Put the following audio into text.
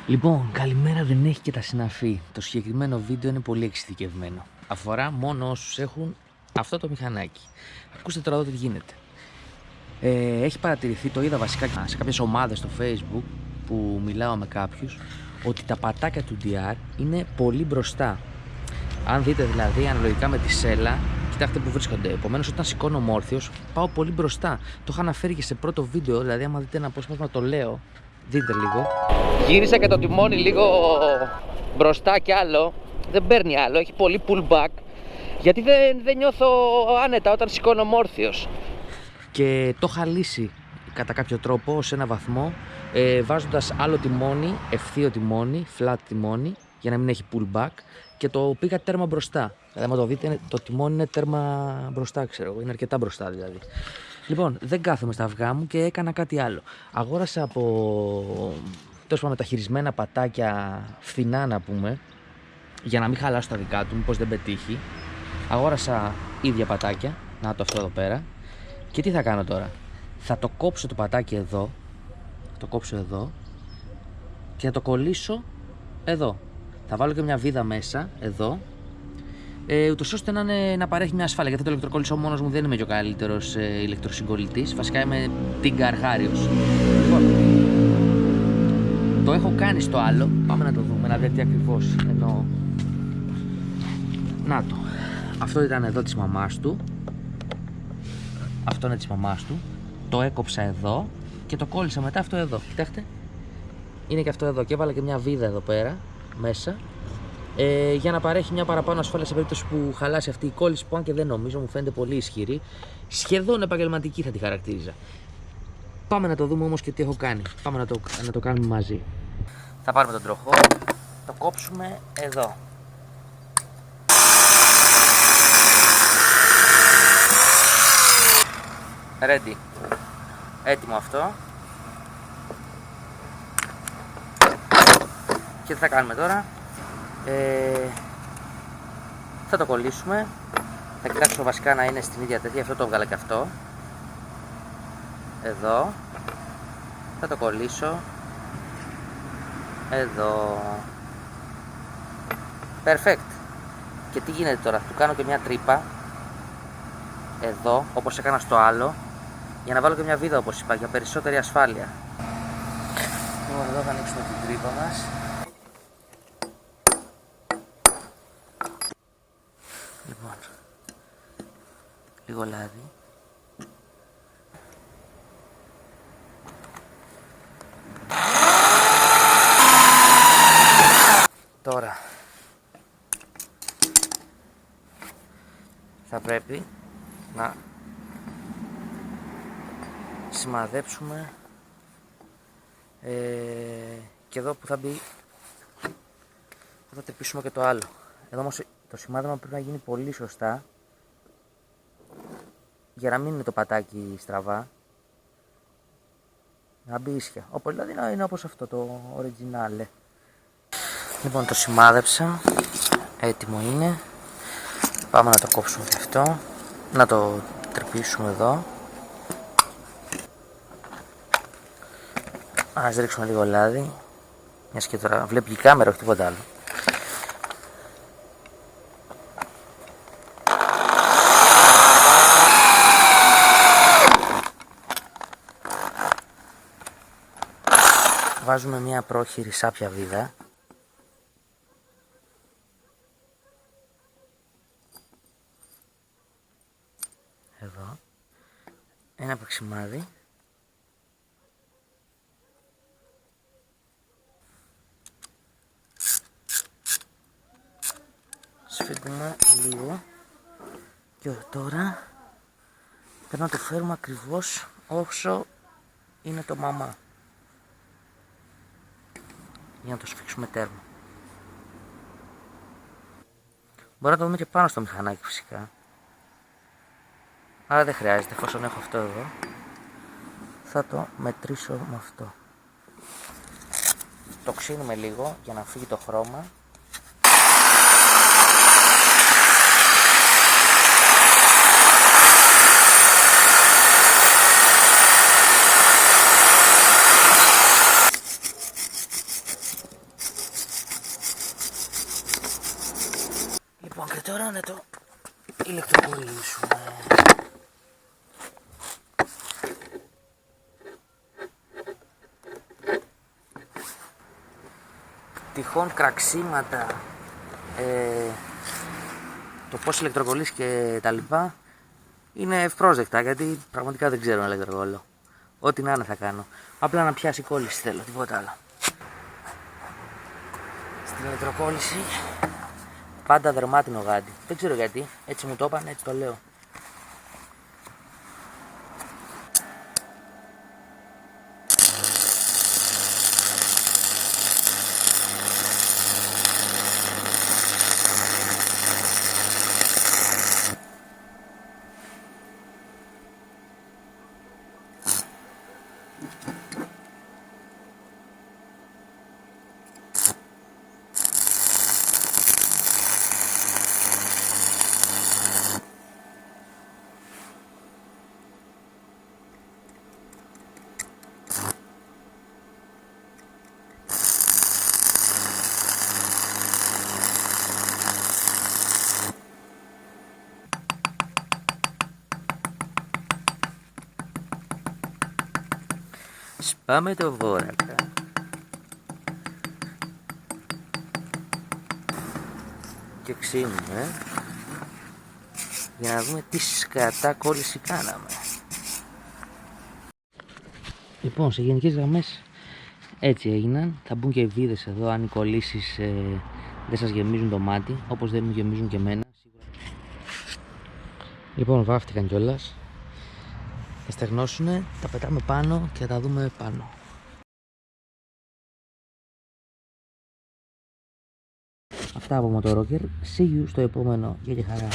Λοιπόν, καλημέρα, δεν έχει και τα συναφή. Το συγκεκριμένο βίντεο είναι πολύ εξειδικευμένο. Αφορά μόνο όσους έχουν αυτό το μηχανάκι. Ακούστε τώρα εδώ τι γίνεται. Έχει παρατηρηθεί, το είδα βασικά σε κάποιες ομάδες στο Facebook που μιλάω με κάποιους, ότι τα πατάκια του DR είναι πολύ μπροστά. Αν δείτε δηλαδή αναλογικά με τη σέλα, κοιτάξτε που βρίσκονται. Επομένως, όταν σηκώνω όρθιος, πάω πολύ μπροστά. Το είχα αναφέρει και σε πρώτο βίντεο, δηλαδή άμα δείτε ένα απόσπασμα το λέω. Δείτε λίγο. Γύρισα και το τιμόνι λίγο μπροστά κι άλλο. Δεν παίρνει άλλο, έχει πολύ pullback. Γιατί δεν νιώθω άνετα όταν σηκώνω όρθιος. Και το είχα λύσει κατά κάποιο τρόπο σε ένα βαθμό, βάζοντας άλλο τιμόνι, ευθείο τιμόνι, flat τιμόνι, για να μην έχει pullback, και το πήγα τέρμα μπροστά. Δηλαδή, άμα το δείτε, το τιμόνι είναι τέρμα μπροστά, ξέρω εγώ, είναι αρκετά μπροστά δηλαδή. Λοιπόν, δεν κάθομαι στα αυγά μου και έκανα κάτι άλλο. Αγόρασα από τόσο μεταχειρισμένα πατάκια φθηνά, να πούμε, για να μην χαλάσω τα δικά του, μήπως δεν πετύχει. Αγόρασα ίδια πατάκια, να το αυτό εδώ πέρα. Και τι θα κάνω τώρα? Θα το κόψω το πατάκι εδώ, το κόψω εδώ και θα το κολλήσω εδώ. Θα βάλω και μια βίδα μέσα, εδώ, ούτως ώστε να παρέχει μια ασφάλεια. Γιατί το ηλεκτροκόλλησο μόνος μου δεν είμαι και ο καλύτερος ηλεκτροσυγκολλητής. Βασικά είμαι τίγκα αργάριος. Λοιπόν, το έχω κάνει στο άλλο. Πάμε να το δούμε, να δείτε τι ακριβώς εννοώ. Να το. Αυτό ήταν εδώ της μαμάς του. Αυτό είναι της μαμάς του. Το έκοψα εδώ και το κόλλησα μετά αυτό εδώ. Κοιτάξτε. Είναι και αυτό εδώ. Και έβαλα και μια βίδα εδώ πέρα μέσα. Για να παρέχει μια παραπάνω ασφάλεια σε περίπτωση που χαλάσει αυτή η κόλληση, που αν και δεν νομίζω, μου φαίνεται πολύ ισχυρή. Σχεδόν επαγγελματική θα τη χαρακτήριζα. Πάμε να το δούμε όμως και τι έχω κάνει. Πάμε να το κάνουμε μαζί. Θα πάρουμε τον τροχό, το κόψουμε εδώ. Ready. Έτοιμο αυτό. Και τι θα κάνουμε τώρα? Θα το κολλήσουμε. Θα κοιτάξω βασικά να είναι στην ίδια τέτοια. Αυτό το έβγαλα και αυτό. Εδώ. Θα το κολλήσω εδώ. Perfect. Και τι γίνεται τώρα? Του κάνω και μια τρύπα εδώ, όπως έκανα στο άλλο, για να βάλω και μια βίδα, όπως είπα, για περισσότερη ασφάλεια. Λοιπόν, εδώ θα ανοίξουμε την τρύπα μας. Λοιπόν, λίγο λάδι. Τώρα θα πρέπει να σημαδέψουμε και εδώ που θα μπει, θα τρυπήσουμε και το άλλο. Εδώ όμως το σημάδεμα πρέπει να γίνει πολύ σωστά, για να μην είναι το πατάκι στραβά, να μπει ίσια. Όπως δηλαδή να είναι όπως αυτό το original. Λοιπόν, το σημάδεψα, έτοιμο είναι. Πάμε να το κόψουμε και αυτό, να το τρυπήσουμε εδώ. Ας ρίξουμε λίγο λάδι, μιας και τώρα βλέπει η κάμερα, όχι τίποτα άλλο. Βάζουμε μια πρόχειρη σάπια βίδα. Εδώ. Ένα παξιμάδι. Σφίγγουμε λίγο. Και τώρα πρέπει να το φέρουμε ακριβώς όσο είναι το μαμά, για να το σφίξουμε τέρμα. Μπορώ να το δούμε και πάνω στο μηχανάκι φυσικά, αλλά δεν χρειάζεται, εφόσον έχω αυτό εδώ. Θα το μετρήσω με αυτό. Το ξύνουμε λίγο για να φύγει το χρώμα. Και τώρα να το ηλεκτροκολλήσουμε. Τυχόν κραξίματα, το πώς ηλεκτροκολλήσει και τα λοιπά είναι ευπρόσδεκτα, γιατί πραγματικά δεν ξέρω να ηλεκτροκολλώ. Ό,τι να είναι θα κάνω. Απλά να πιάσει κόλληση θέλω, τίποτα άλλο. Στην ηλεκτροκόλληση πάντα δερμάτινο γάντι. Δεν ξέρω γιατί, έτσι μου το είπαν, έτσι το λέω. Σπάμε το βόρακα. Και ξύνουμε για να δούμε τι σκατά κόλληση κάναμε. Λοιπόν, σε γενικές γραμμές έτσι έγιναν. Θα μπουν και οι βίδες εδώ αν οι κολλήσεις δεν σας γεμίζουν το μάτι, όπως δεν μου γεμίζουν και εμένα. Λοιπόν, βάφτηκαν κιόλας. Θα στεγνώσουνε, τα πετάμε πάνω και θα τα δούμε πάνω. Αυτά από Motorocker. See you στο επόμενο. Γεια και χαρά.